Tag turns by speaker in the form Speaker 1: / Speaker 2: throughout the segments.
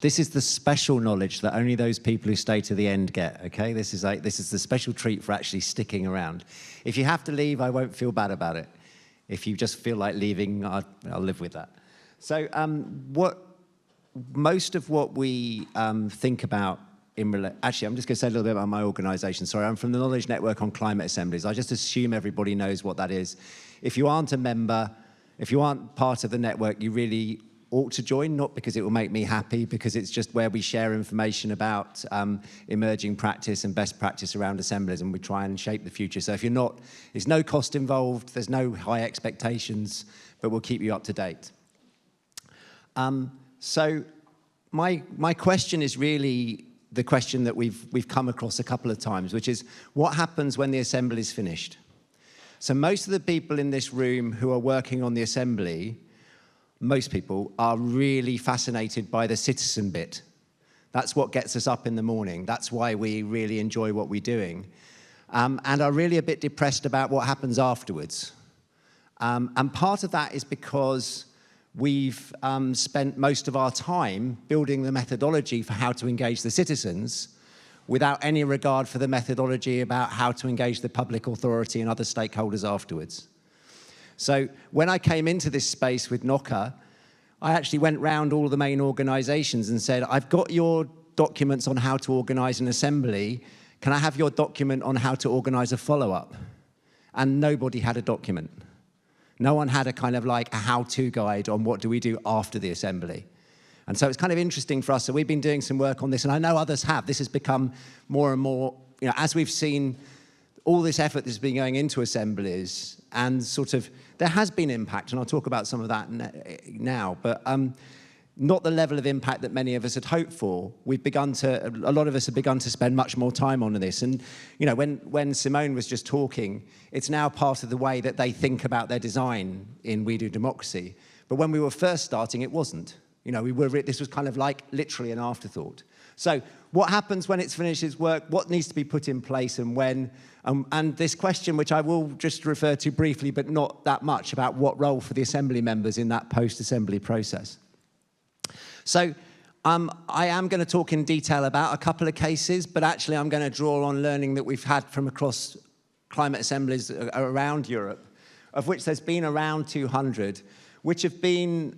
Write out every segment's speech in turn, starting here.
Speaker 1: This is the special knowledge that only those people who stay to the end get, okay? This is the special treat for actually sticking around. If you have to leave, I won't feel bad about it. If you just feel like leaving, I'll live with that. So most of what we think about actually, I'm just going to say a little bit about my organisation. Sorry, I'm from the Knowledge Network on Climate Assemblies. I just assume everybody knows what that is. If you aren't a member, if you aren't part of the network, you really ought to join, not because it will make me happy, because it's just where we share information about emerging practice and best practice around assemblies, and we try and shape the future. So if you're not, there's no cost involved, there's no high expectations, but we'll keep you up to date. So my question is really the question that we've come across a couple of times, which is, what happens when the assembly is finished? So most of the people in this room who are working on the assembly, most people are really fascinated by the citizen bit. That's what gets us up in the morning. That's why we really enjoy what we're doing, and are really a bit depressed about what happens afterwards. And part of that is because we've spent most of our time building the methodology for how to engage the citizens without any regard for the methodology about how to engage the public authority and other stakeholders afterwards. So when I came into this space with KNOCA, I actually went round all the main organisations and said, I've got your documents on how to organise an assembly. Can I have your document on how to organise a follow-up? And nobody had a document. No one had a kind of like a how-to guide on what do we do after the assembly. And so it's kind of interesting for us. So we've been doing some work on this, and I know others have. This has become more and more, as we've seen all this effort that's been going into assemblies, and sort of, there has been impact, and I'll talk about some of that now, but not the level of impact that many of us had hoped for. A lot of us have begun to spend much more time on this. And when Simone was just talking, it's now part of the way that they think about their design in We Do Democracy. But when we were first starting, it wasn't. This was kind of like literally an afterthought. So what happens when it's finished its work? What needs to be put in place and when? And this question, which I will just refer to briefly, but not that much, about what role for the assembly members in that post-assembly process. So I am going to talk in detail about a couple of cases, but actually I'm going to draw on learning that we've had from across climate assemblies around Europe, of which there's been around 200, which have been,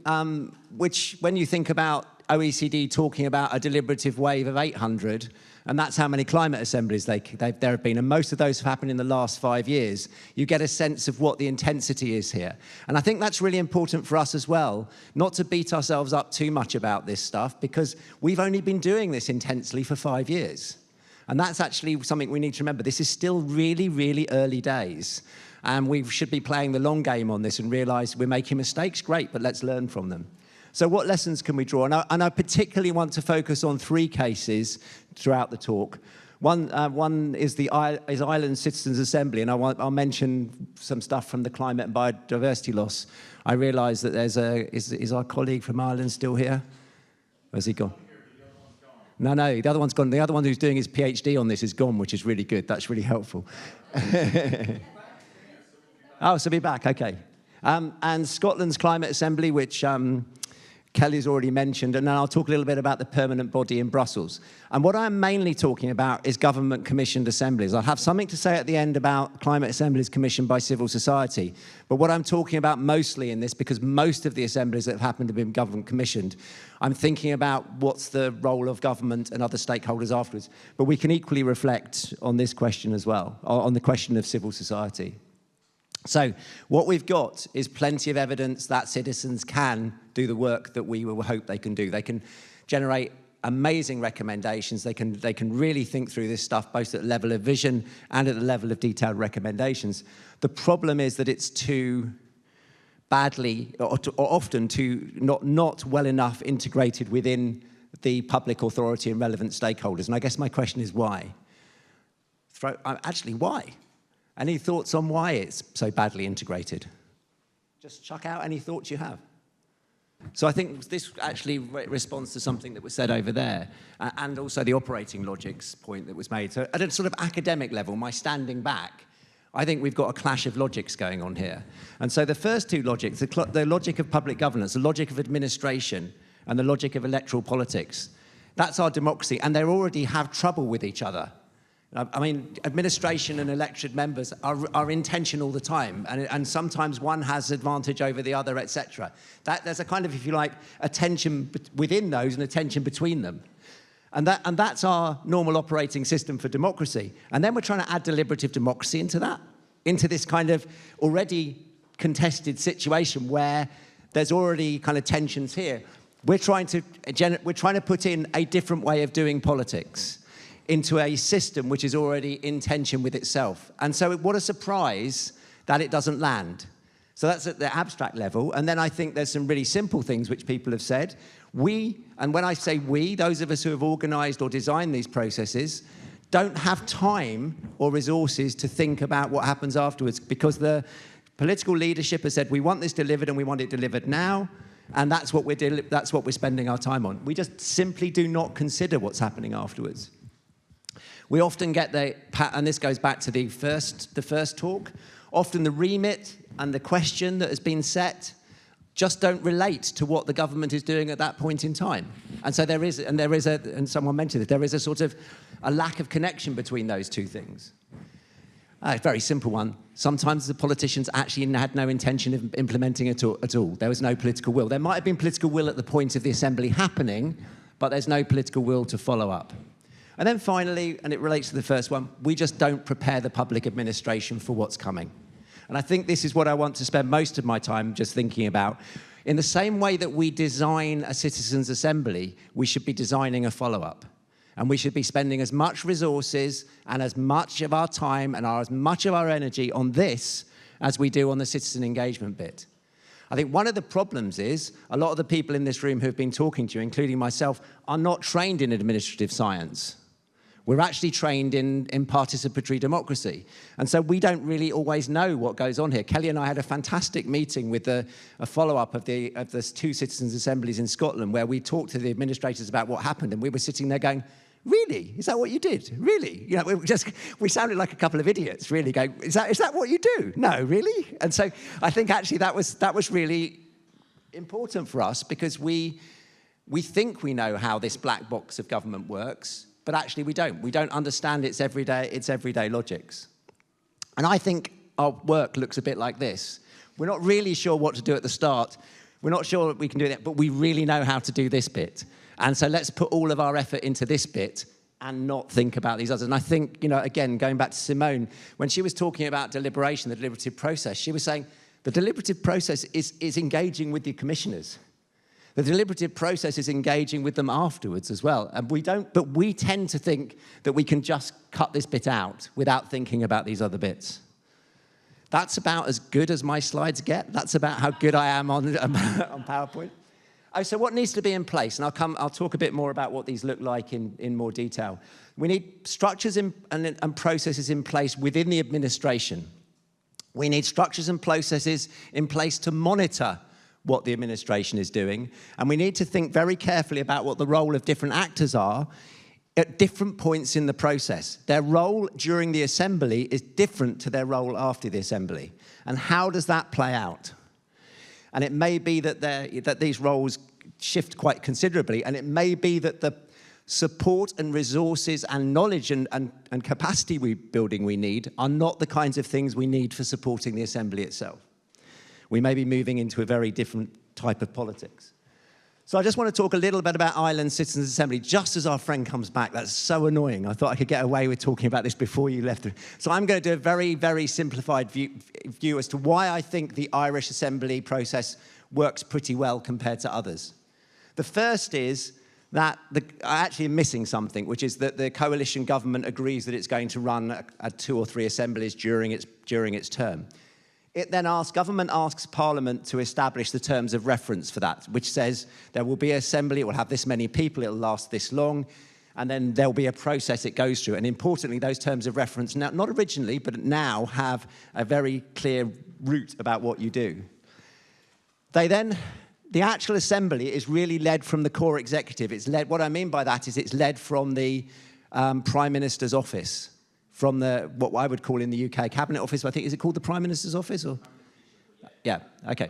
Speaker 1: which when you think about OECD talking about a deliberative wave of 800, and that's how many climate assemblies there have been, and most of those have happened in the last 5 years, you get a sense of what the intensity is here. And I think that's really important for us as well, not to beat ourselves up too much about this stuff, because we've only been doing this intensely for 5 years. And that's actually something we need to remember. This is still really, really early days. And we should be playing the long game on this and realize we're making mistakes, great, but let's learn from them. So what lessons can we draw? And I particularly want to focus on 3 cases throughout the talk. One is Ireland Citizens' Assembly, and I'll mention some stuff from the climate and biodiversity loss. I realise that there's is our colleague from Ireland still here? Where's he gone? No, the other one's gone. The other one who's doing his PhD on this is gone, which is really good. That's really helpful. Oh, so be back, okay. And Scotland's Climate Assembly, which Kelly's already mentioned, and then I'll talk a little bit about the permanent body in Brussels. And what I'm mainly talking about is government-commissioned assemblies. I'll have something to say at the end about climate assemblies commissioned by civil society. But what I'm talking about mostly in this, because most of the assemblies that have happened have been government-commissioned, I'm thinking about what's the role of government and other stakeholders afterwards. But we can equally reflect on this question as well, on the question of civil society. So what we've got is plenty of evidence that citizens can do the work that we will hope they can do. They can generate amazing recommendations. They can really think through this stuff, both at the level of vision and at the level of detailed recommendations. The problem is that it's too badly, or often too not well enough integrated within the public authority and relevant stakeholders. And I guess my question is why? Actually, why? Any thoughts on why it's so badly integrated? Just chuck out any thoughts you have. So I think this actually responds to something that was said over there, and also the operating logics point that was made. So at a sort of academic level, my standing back, I think we've got a clash of logics going on here. And so the first 2 logics, the logic of public governance, the logic of administration, and the logic of electoral politics. That's our democracy, and they already have trouble with each other. I mean, administration and elected members are in tension all the time, and sometimes one has advantage over the other, etc. There's a kind of, if you like, a tension within those and a tension between them. And that's our normal operating system for democracy. And then we're trying to add deliberative democracy into that, into this kind of already contested situation where there's already kind of tensions here. We're trying to put in a different way of doing politics into a system which is already in tension with itself. And so what a surprise that it doesn't land. So that's at the abstract level. And then I think there's some really simple things which people have said. And when I say we, those of us who have organised or designed these processes, don't have time or resources to think about what happens afterwards, because the political leadership has said, we want this delivered and we want it delivered now, and that's what we're spending our time on. We just simply do not consider what's happening afterwards. We often get and this goes back to the first talk, often the remit and the question that has been just don't relate to what the government is doing at that point in time. And so and someone mentioned it, there is a sort of a lack of connection between those two things. A very simple one. Sometimes the politicians actually had no intention of implementing it at all. There was no political will. There might have been political will at the point of the assembly happening, but there's no political will to follow up. And then finally, and it relates to the first one, we just don't prepare the public administration for what's coming. And I think this is what I want to spend most of my time just thinking about. In the same way that we design a citizens' assembly, we should be designing a follow-up. And we should be spending as much resources and as much of our time and as much of our energy on this as we do on the citizen engagement bit. I think one of the problems is a lot of the people in this room who have been talking to you, including myself, are not trained in administrative science. We're actually trained in participatory democracy. And so we don't really always know what goes on here. Kelly and I had a fantastic meeting with a follow-up of the two citizens' assemblies in Scotland, where we talked to the administrators about what happened, and we were sitting there going, really? Is that what you did? Really? You know, we sounded like a couple of idiots, really, going, is that what you do? No, really? And so I think actually that was really important for us, because we think we know how this black box of government works, but actually we don't. We don't understand its everyday logics. And I think our work looks a bit like this. We're not really sure what to do at the start. We're not sure that we can do that, but we really know how to do this bit. And so let's put all of our effort into this bit and not think about these others. And I think, you know, again, going back to Simone, when she was talking about deliberation, the deliberative process, she was saying the deliberative process is engaging with the commissioners. The deliberative process is engaging with them afterwards as well. And but we tend to think that we can just cut this bit out without thinking about these other bits. That's about as good as my slides get. That's about how good I am on PowerPoint. Oh, so what needs to be in place? And I'll talk a bit more about what these look like in more detail. We need structures and processes in place within the administration. We need structures and processes in place to monitor what the administration is doing. And we need to think very carefully about what the role of different actors are at different points in the process. Their role during the assembly is different to their role after the assembly. And how does that play out? And it may be that these roles shift quite considerably, and it may be that the support and resources and knowledge and capacity building we need are not the kinds of things we need for supporting the assembly itself. We may be moving into a very different type of politics. So I just want to talk a little bit about Ireland's Citizens' Assembly, just as our friend comes back. That's so annoying. I thought I could get away with talking about this before you left. So I'm going to do a very, very simplified view as to why I think the Irish Assembly process works pretty well compared to others. The first is that I actually am missing something, which is that the coalition government agrees that it's going to run 2 or 3 assemblies during its term. Government asks Parliament to establish the terms of reference for that, which says there will be an assembly, it will have this many people, it will last this long, and then there'll be a process it goes through. And importantly, those terms of reference, now, not originally, but now have a very clear route about what you do. The actual assembly is really led from the core executive. What I mean by that is it's led from the Prime Minister's office, from what I would call in the UK Cabinet Office. I think, is it called the Prime Minister's Office? Or? Yeah, okay.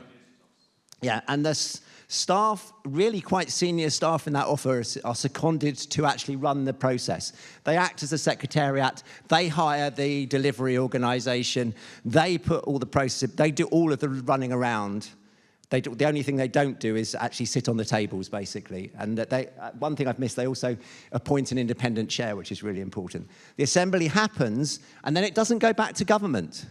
Speaker 1: Yeah, and the staff, really quite senior staff in that office, are seconded to actually run the process. They act as a secretariat, they hire the delivery organisation, they put all the process, they do all of the running around. The only thing they don't do is actually sit on the tables, basically. And one thing I've missed, they also appoint an independent chair, which is really important. The assembly happens, and then it doesn't go back to government.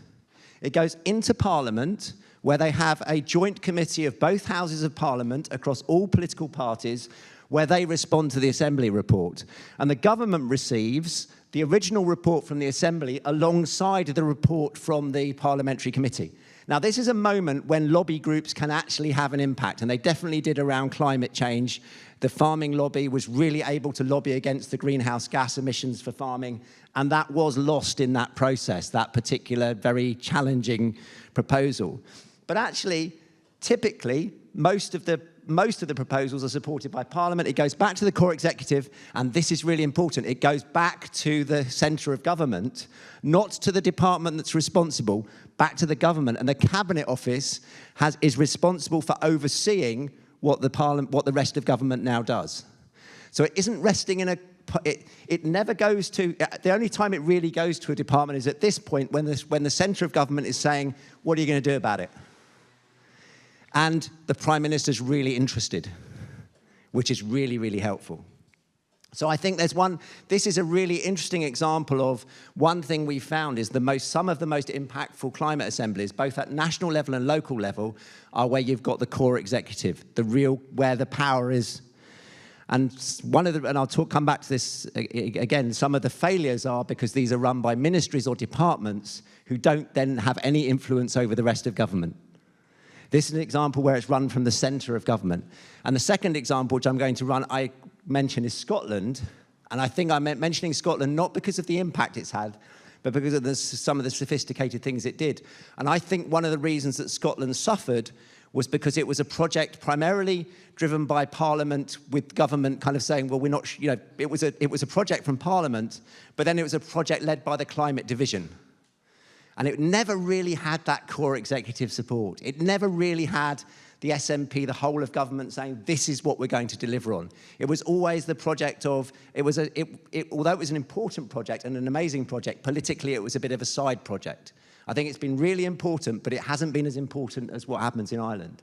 Speaker 1: It goes into Parliament, where they have a joint committee of both houses of Parliament across all political parties, where they respond to the Assembly report. And the government receives the original report from the Assembly alongside the report from the Parliamentary Committee. Now, this is a moment when lobby groups can actually have an impact, and they definitely did around climate change. The farming lobby was really able to lobby against the greenhouse gas emissions for farming, and that was lost in that process, that particular very challenging proposal. But actually, typically, most of the proposals are supported by Parliament. It goes back to the core executive, and this is really important. It goes back to the centre of government, not to the department that's responsible, back to the government. And the Cabinet Office is responsible for overseeing what the rest of government now does. So it isn't resting in it never goes to, the only time it really goes to a department is at this point when the centre of government is saying, what are you going to do about it? And the Prime Minister's really interested, which is really, really helpful. So I think this is a really interesting example of one thing we found is some of the most impactful climate assemblies, both at national level and local level, are where you've got the core executive, where the power is. And I'll come back to this again, some of the failures are because these are run by ministries or departments who don't then have any influence over the rest of government. This is an example where it's run from the centre of government. And the second example, which I'm going to I mention, is Scotland. And I think I'm mentioning Scotland not because of the impact it's had, but because of some of the sophisticated things it did. And I think one of the reasons that Scotland suffered was because it was a project primarily driven by Parliament, with government kind of saying, well, we're not, it was a project from Parliament, but then it was a project led by the Climate Division. And it never really had that core executive support. It never really had the SNP, the whole of government, saying, this is what we're going to deliver on. It was always the project of, although it was an important project and an amazing project, politically it was a bit of a side project. I think it's been really important, but it hasn't been as important as what happens in Ireland.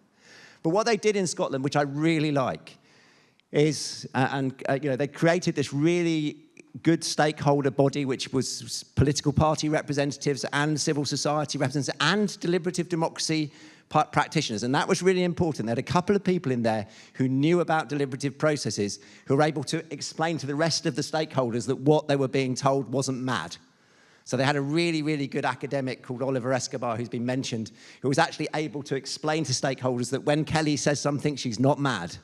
Speaker 1: But what they did in Scotland, which I really like, is, they created this really good stakeholder body, which was political party representatives and civil society representatives and deliberative democracy practitioners. And that was really important. They had a couple of people in there who knew about deliberative processes, who were able to explain to the rest of the stakeholders that what they were being told wasn't mad. So they had a really, really good academic called Oliver Escobar, who's been mentioned, who was actually able to explain to stakeholders that when Kelly says something, she's not mad,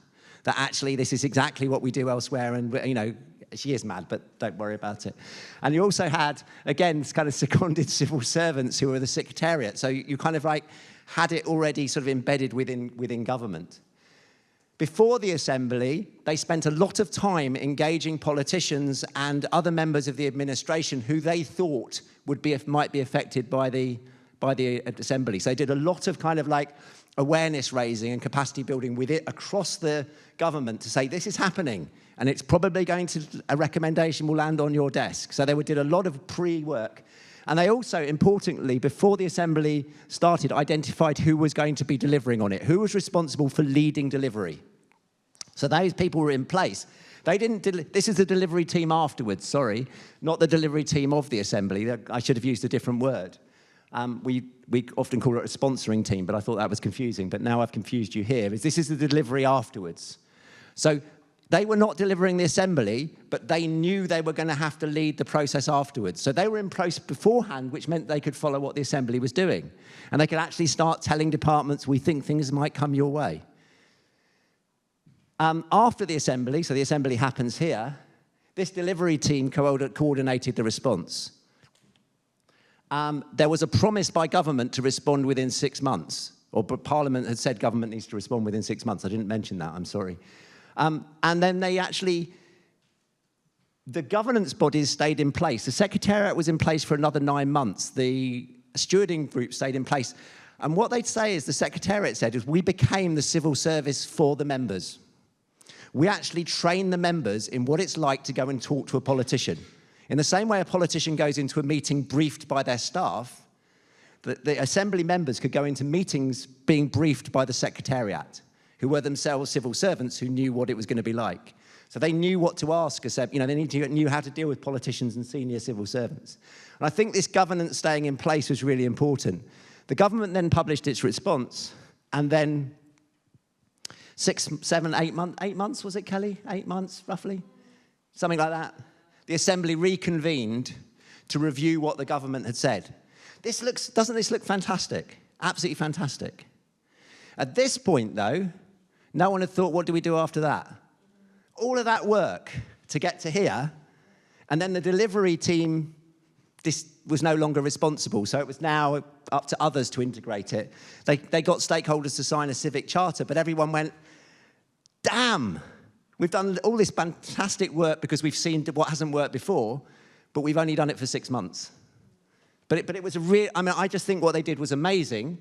Speaker 1: that actually this is exactly what we do elsewhere, and, she is mad, but don't worry about it. And you also had, again, kind of seconded civil servants who were the secretariat. So you kind of had it already sort of embedded within government. Before the Assembly, they spent a lot of time engaging politicians and other members of the administration who they thought might be affected by the Assembly. So they did a lot of kind of awareness raising and capacity building with it across the government to say, this is happening, and it's probably a recommendation will land on your desk. So they did a lot of pre-work. And they also, importantly, before the Assembly started, identified who was going to be delivering on it, who was responsible for leading delivery. So those people were in place. They didn't. This is the delivery team afterwards, sorry, not the delivery team of the Assembly. I should have used a different word. We often call it a sponsoring team, but I thought that was confusing. But now I've confused you here. This is the delivery afterwards. So they were not delivering the Assembly, but they knew they were going to have to lead the process afterwards. So they were in place beforehand, which meant they could follow what the Assembly was doing. And they could actually start telling departments, we think things might come your way. After the Assembly, so the Assembly happens here, this delivery team coordinated the response. There was a promise by government to respond within 6 months, or Parliament had said government needs to respond within 6 months. I didn't mention that, I'm sorry. And then the governance bodies stayed in place. The Secretariat was in place for another 9 months. The stewarding group stayed in place. And what they'd say is, the Secretariat said, is we became the civil service for the members. We actually train the members in what it's like to go and talk to a politician. In the same way a politician goes into a meeting briefed by their staff, the Assembly members could go into meetings being briefed by the Secretariat, who were themselves civil servants who knew what it was going to be like. So they knew what to ask, you know, they knew how to deal with politicians and senior civil servants. And I think this governance staying in place was really important. The government then published its response, and then 6, 7, 8 months, 8 months, was it, Kelly? 8 months, roughly? Something like that. The Assembly reconvened to review what the government had said. Doesn't this look fantastic? Absolutely fantastic. At this point, though, no one had thought, what do we do after that? All of that work to get to here, and then the delivery team, this was no longer responsible, so it was now up to others to integrate it. They got stakeholders to sign a civic charter, but everyone went, damn, we've done all this fantastic work because we've seen what hasn't worked before, but we've only done it for 6 months. But it was a real, I mean, I just think what they did was amazing,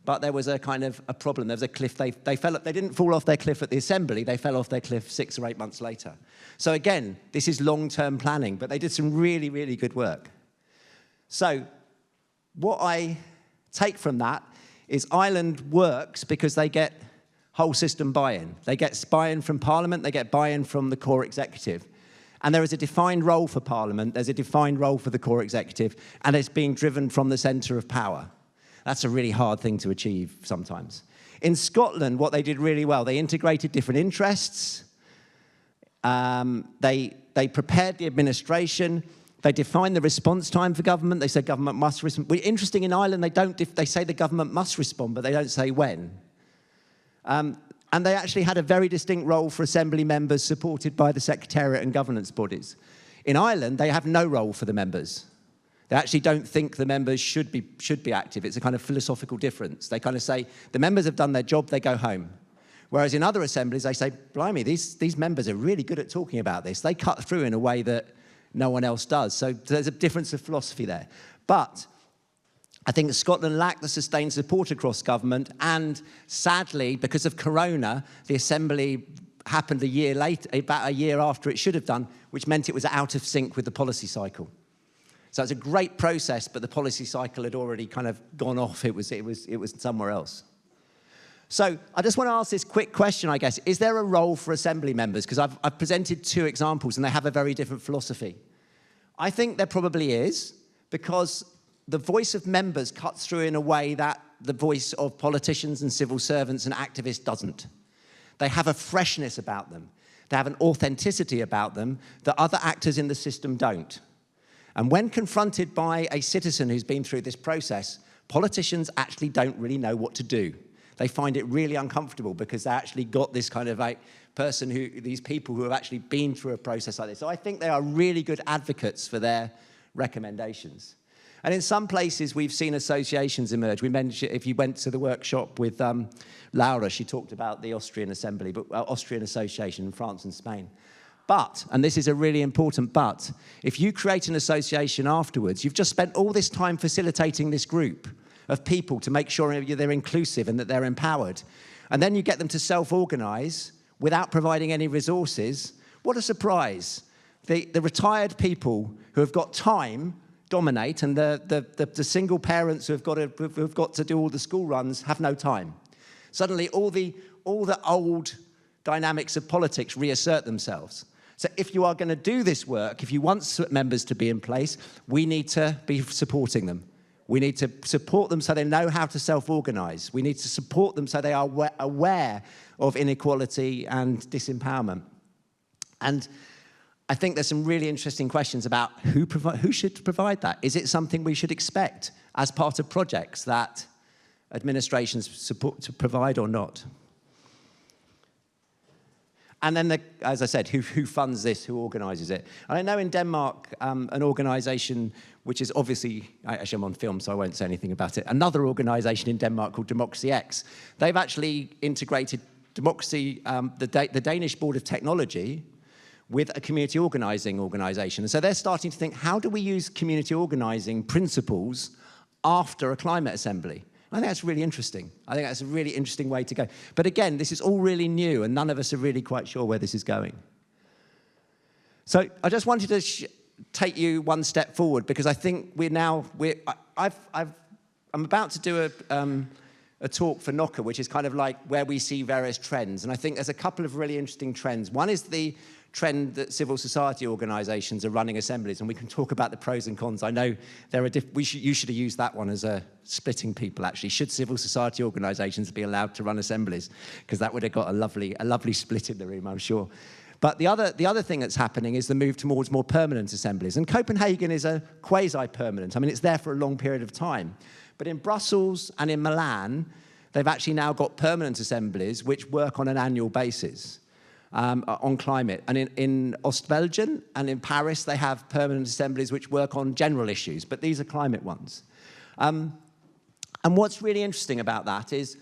Speaker 1: but there was a kind of a problem. There was a cliff. They didn't fall off their cliff at the Assembly. They fell off their cliff 6 or 8 months later. So again, this is long-term planning, but they did some really, really good work. So what I take from that is Ireland works because they get whole system buy-in. They get buy-in from Parliament, they get buy-in from the core executive. And there is a defined role for Parliament, there's a defined role for the core executive, and it's being driven from the centre of power. That's a really hard thing to achieve sometimes. In Scotland, what they did really well, they integrated different interests, they prepared the administration, they defined the response time for government. They said government must respond. Interesting, in Ireland, they say the government must respond, but they don't say when. And they actually had a very distinct role for Assembly members supported by the Secretariat and governance bodies. In Ireland, they have no role for the members. They actually don't think the members should be active. It's a kind of philosophical difference. They kind of say, the members have done their job, they go home. Whereas in other assemblies, they say, blimey, these members are really good at talking about this. They cut through in a way that no one else does. So there's a difference of philosophy there. But I think Scotland lacked the sustained support across government, and sadly, because of Corona, the Assembly happened a year later, about a year after it should have done, which meant it was out of sync with the policy cycle. So it's a great process, but the policy cycle had already kind of gone off. It was somewhere else. So I just want to ask this quick question, I guess. Is there a role for Assembly members? Because I've presented 2 examples, and they have a very different philosophy. I think there probably is, because the voice of members cuts through in a way that the voice of politicians and civil servants and activists doesn't. They have a freshness about them. They have an authenticity about them that other actors in the system don't. And when confronted by a citizen who's been through this process, politicians actually don't really know what to do. They find it really uncomfortable because they actually got this kind of like person these people who have actually been through a process like this. So I think they are really good advocates for their recommendations. And in some places, we've seen associations emerge. We mentioned, if you went to the workshop with Laura, she talked about the Austrian Assembly, but Austrian Association in France and Spain. But, and this is a really important but, if you create an association afterwards, you've just spent all this time facilitating this group of people to make sure they're inclusive and that they're empowered. And then you get them to self-organize without providing any resources. What a surprise. The retired people who have got time dominate, and the single parents who've got to do all the school runs have no time. Suddenly, all the old dynamics of politics reassert themselves. So if you are going to do this work, if you want members to be in place, we need to be supporting them. We need to support them so they know how to self-organize. We need to support them so they are aware of inequality and disempowerment. And I think there's some really interesting questions about who should provide that. Is it something we should expect as part of projects that administrations support to provide or not? And then, as I said, who funds this, who organises it? And I know in Denmark, an organisation which is obviously, actually I'm on film, so I won't say anything about it, another organisation in Denmark called Democracy X, they've actually integrated democracy, the Danish Board of Technology, with a community organising organisation. And so they're starting to think, how do we use community organising principles after a climate assembly? I think that's really interesting. I think that's a really interesting way to go. But again, this is all really new, and none of us are really quite sure where this is going. So I just wanted to take you one step forward, because I think I'm about to do a talk for KNOCA, which is kind of like where we see various trends. And I think there's a couple of really interesting trends. One is the trend that civil society organisations are running assemblies, and we can talk about the pros and cons. I know there are you should have used that one as a splitting people, actually. Should civil society organisations be allowed to run assemblies? Because that would have got a lovely split in the room, I'm sure. But the other thing that's happening is the move towards more permanent assemblies. And Copenhagen is a quasi-permanent. I mean, it's there for a long period of time. But in Brussels and in Milan, they've actually now got permanent assemblies which work on an annual basis. On climate. And in Ostbelgien and in Paris, they have permanent assemblies which work on general issues, but these are climate ones. And what's really interesting about that is,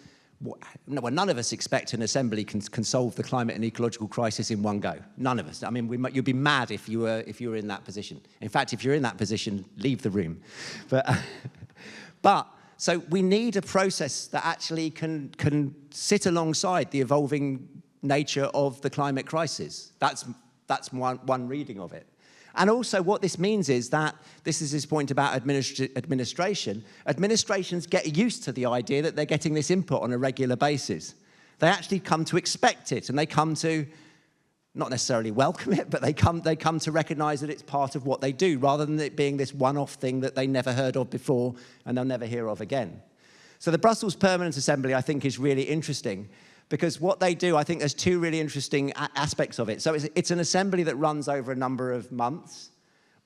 Speaker 1: none of us expect an assembly can solve the climate and ecological crisis in one go. None of us. I mean, you'd be mad if you were in that position. In fact, if you're in that position, leave the room. But so we need a process that actually can sit alongside the evolving nature of the climate crisis. That's one reading of it. And also what this means is that, this is his point about administration, administrations get used to the idea that they're getting this input on a regular basis. They actually come to expect it, and they come to, not necessarily welcome it, but they come to recognise that it's part of what they do, rather than it being this one-off thing that they never heard of before and they'll never hear of again. So the Brussels Permanent Assembly, I think, is really interesting, because what they do, I think there's two really interesting aspects of it. So it's an assembly that runs over a number of months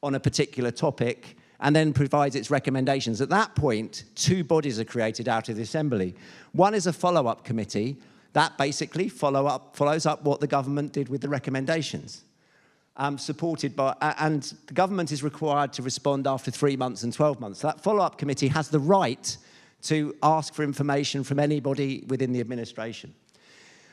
Speaker 1: on a particular topic and then provides its recommendations. At that point, two bodies are created out of the assembly. One is a follow-up committee that basically follows up what the government did with the recommendations, supported by, and the government is required to respond after 3 months and 12 months. So that follow-up committee has the right to ask for information from anybody within the administration.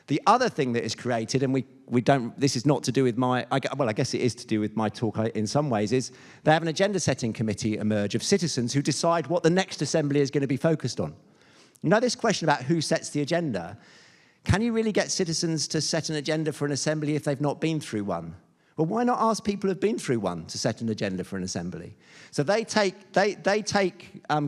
Speaker 1: The other thing that is created, and we don't, this is not to do with my, well, I guess it is to do with my talk in some ways, is they have an agenda setting committee emerge of citizens who decide what the next assembly is going to be focused on. You know, this question about who sets the agenda, can you really get citizens to set an agenda for an assembly if they've not been through one? Well, why not ask people who've been through one to set an agenda for an assembly? So they take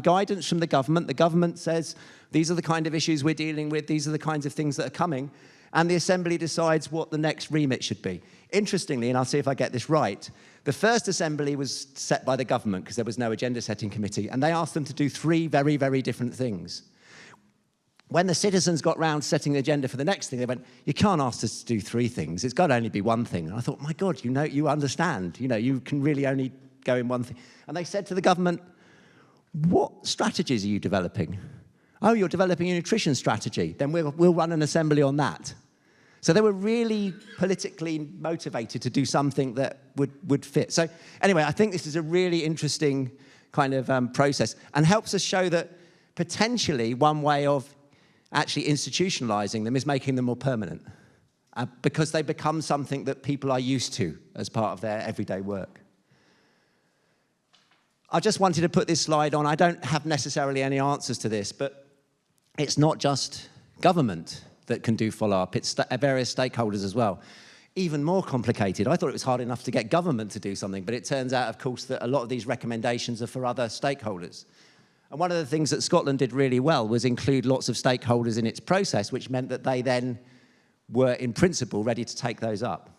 Speaker 1: guidance from the government. The government says, these are the kind of issues we're dealing with, these are the kinds of things that are coming, and the assembly decides what the next remit should be. Interestingly, and I'll see if I get this right, the first assembly was set by the government because there was no agenda setting committee, and they asked them to do 3 very, very different things. When the citizens got round setting the agenda for the next thing, they went, you can't ask us to do 3 things. It's got to only be one thing. And I thought, my God, you understand. You can really only go in one thing. And they said to the government, what strategies are you developing? Oh, you're developing a nutrition strategy. Then we'll run an assembly on that. So they were really politically motivated to do something that would fit. So anyway, I think this is a really interesting kind of process, and helps us show that potentially one way of actually institutionalizing them is making them more permanent, because they become something that people are used to as part of their everyday work. I just wanted to put this slide on. I don't have necessarily any answers to this, but it's not just government that can do follow-up. It's various stakeholders as well. Even more complicated. I thought it was hard enough to get government to do something, but it turns out, of course, that a lot of these recommendations are for other stakeholders. And one of the things that Scotland did really well was include lots of stakeholders in its process, which meant that they then were, in principle, ready to take those up.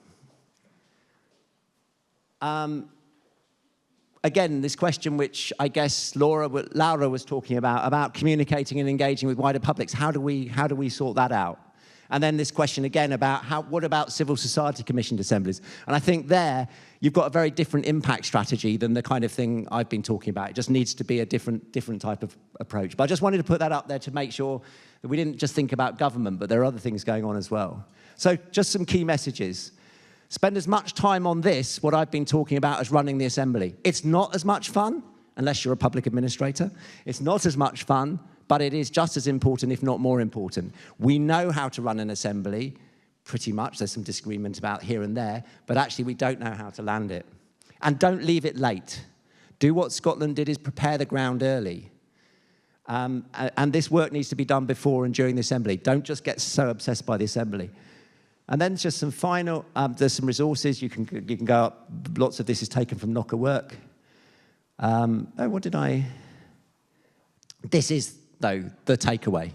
Speaker 1: Again, this question which I guess Laura was talking about communicating and engaging with wider publics. How do we sort that out? And then this question again about what about civil society commissioned assemblies? And I think there you've got a very different impact strategy than the kind of thing I've been talking about. It just needs to be a different type of approach. But I just wanted to put that up there to make sure that we didn't just think about government, but there are other things going on as well. So just some key messages. Spend as much time on this, what I've been talking about, as running the assembly. It's not as much fun, unless you're a public administrator. It's not as much fun, but it is just as important, if not more important. We know how to run an assembly, pretty much. There's some disagreement about here and there, but actually we don't know how to land it. And don't leave it late. Do what Scotland did, is prepare the ground early. And this work needs to be done before and during the Assembly. Don't just get so obsessed by the Assembly. And then just some final, there's some resources. You can go up. Lots of this is taken from KNOCA work. This is, though, the takeaway,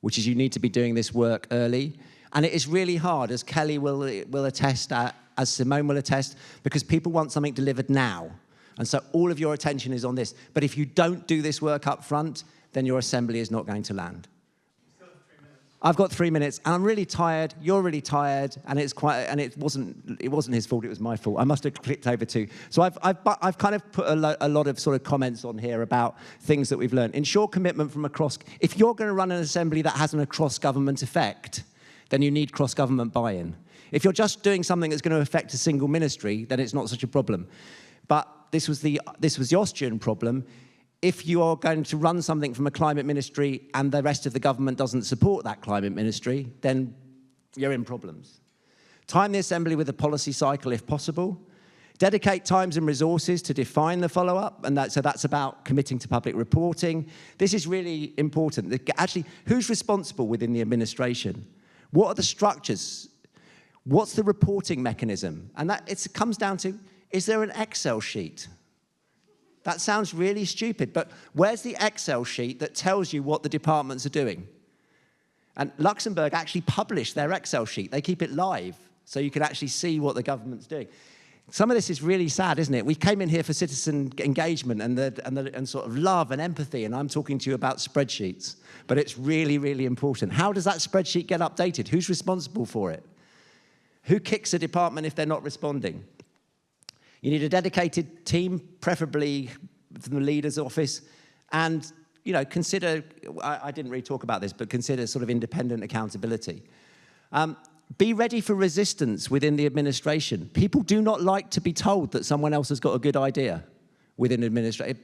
Speaker 1: which is you need to be doing this work early. And it is really hard, as Kelly will attest, as Simone will attest, because people want something delivered now. And so all of your attention is on this. But if you don't do this work up front, then your Assembly is not going to land. I've got 3 minutes, and I'm really tired. You're really tired, and it wasn't his fault. It was my fault. I must have clicked over too. So I've kind of put a lot of sort of comments on here about things that we've learned. Ensure commitment from across. If you're going to run an Assembly that has an across-government effect, then you need cross-government buy-in. If you're just doing something that's going to affect a single ministry, then it's not such a problem. But this was the Austrian problem. If you are going to run something from a climate ministry and the rest of the government doesn't support that climate ministry, then you're in problems. Time the Assembly with a policy cycle if possible. Dedicate times and resources to define the follow-up, and so that's about committing to public reporting. This is really important. Actually, who's responsible within the administration? What are the structures? What's the reporting mechanism? And it comes down to, is there an Excel sheet? That sounds really stupid, but where's the Excel sheet that tells you what the departments are doing? And Luxembourg actually publish their Excel sheet. They keep it live, so you can actually see what the government's doing. Some of this is really sad, isn't it? We came in here for citizen engagement and sort of love and empathy, and I'm talking to you about spreadsheets. But it's really, really important. How does that spreadsheet get updated? Who's responsible for it? Who kicks a department if they're not responding? You need a dedicated team, preferably from the leader's office, and consider, I didn't really talk about this, but consider sort of independent accountability. Be ready for resistance within the administration. People do not like to be told that someone else has got a good idea within administration.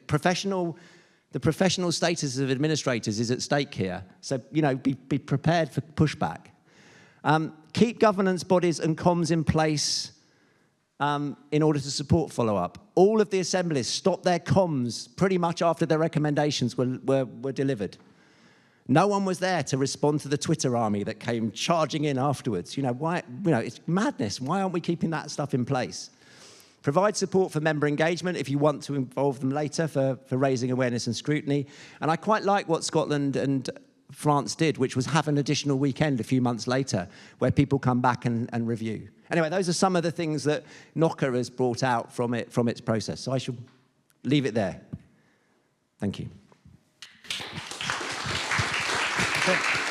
Speaker 1: The professional status of administrators is at stake here. So, be prepared for pushback. Keep governance bodies and comms in place in order to support follow-up. All of the assemblies stopped their comms pretty much after their recommendations were delivered. No one was there to respond to the Twitter army that came charging in afterwards. It's madness. Why aren't we keeping that stuff in place? Provide support for member engagement if you want to involve them later for raising awareness and scrutiny. And I quite like what Scotland and France did, which was have an additional weekend a few months later where people come back and review. Anyway, those are some of the things that KNOCA has brought out from its process. So I shall leave it there. Thank you. Okay.